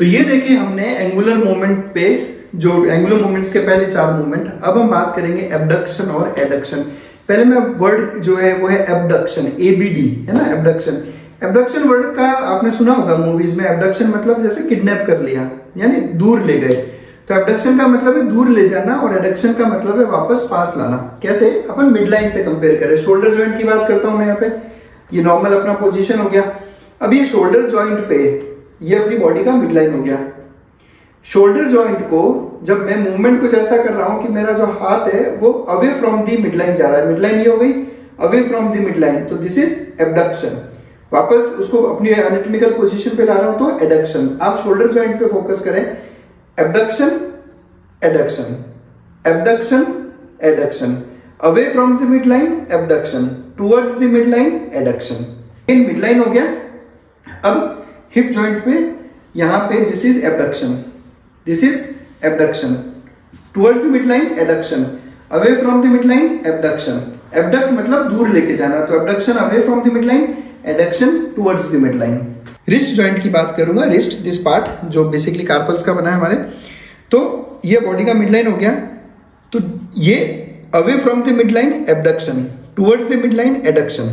तो ये देखिए हमने एंगुलर मोमेंट पे, जो एंगुलर मोमेंट्स के पहले 4 मूवमेंट। अब हम बात करेंगे एबडक्शन और एडक्शन। पहले मैं वर्ड जो है वो है एबडक्शन, ABD है ना, एबडक्शन। एबडक्शन वर्ड का आपने सुना होगा मूवीज में। एबडक्शन मतलब जैसे किडनैप कर लिया, यानी दूर ले गए। तो एबडक्शन का मतलब है दूर ले जाना और एडक्शन का मतलब है वापस पास लाना। कैसे? अपन मिड लाइन से कंपेयर करें। शोल्डर जॉइंट की बात करता हूं मैं यहाँ पे। ये नॉर्मल अपना पोजीशन हो गया। अब ये शोल्डर जॉइंट पे ये अपनी बॉडी का मिड लाइन हो गया। शोल्डर जॉइंट को जब मैं मूवमेंट कुछ ऐसा कर रहा हूं कि मेरा जो हाथ है वो away from the mid line जा रहा है। मिड लाइन ये हो गई, away from the mid line, तो दिस इज एबडक्शन। वापस उसको अपनी एनाटॉमिकल पोजीशन पे ला रहा हूं तो एडक्शन। आप शोल्डर जॉइंट पे फोकस करें। Abduction, adduction, abduction, adduction, away from the mid line abduction, towards the mid line adduction. In mid line हो गया। अब हिप जॉइंट पे यहां पे this is abduction, this is abduction, towards the mid line adduction, away from the mid line abduction. Abduct मतलब दूर लेके जाना, तो abduction away from the mid line, adduction towards the mid line. Wrist joint की बात करूंगा। Wrist, this part जो basically carpals का बना है हमारे, तो ये बॉडी का मिड लाइन हो गया। तो ये away from the mid line abduction, towards the mid line adduction,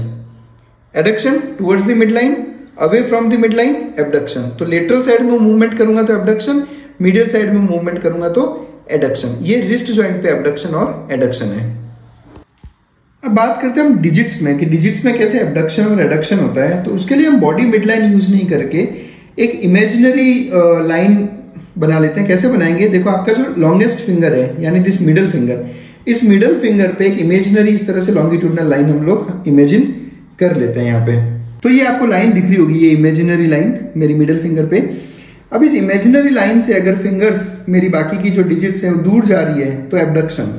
adduction towards the mid line, away from the mid line abduction. तो लेटरल साइड में मूवमेंट करूंगा तो एबडक्शन, मीडियल साइड में मूवमेंट करूंगा तो एडक्शन। ये रिस्ट जॉइंट पे abduction और एडक्शन है। अब बात करते हैं हम डिजिट्स में कि डिजिट्स में कैसे एबडक्शन और एडक्शन होता है। तो उसके लिए हम बॉडी मिड लाइन यूज नहीं करके एक इमेजिनरी लाइन बना लेते हैं। कैसे बनाएंगे? देखो, आपका जो लॉन्गेस्ट फिंगर है यानी दिस मिडल फिंगर, इस मिडल फिंगर पे एक इमेजिनरी इस तरह से लॉन्गिट्यूडनल लाइन हम लोग इमेजिन कर लेते हैं यहाँ पे। तो ये आपको लाइन दिख रही होगी, ये इमेजिनरी लाइन मेरी मिडल फिंगर पे। अब इस इमेजिनरी लाइन से अगर फिंगर्स मेरी बाकी की जो डिजिट्स हैं वो दूर जा रही है तो abduction.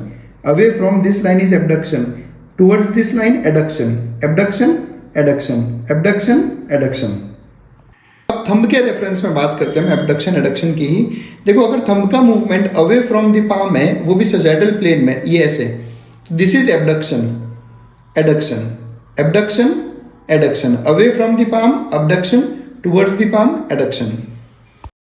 Away from this line is abduction, towards this line adduction, abduction, adduction, abduction, adduction. अब थंब के रेफरेंस में बात करते हैं हम एबडक्शन एडक्शन की ही। देखो, अगर थंब का movement away from the palm है, वो भी सजैडल प्लेन में, ये ऐसे, this is abduction, adduction, abduction, adduction, away from the palm abduction, towards the palm adduction.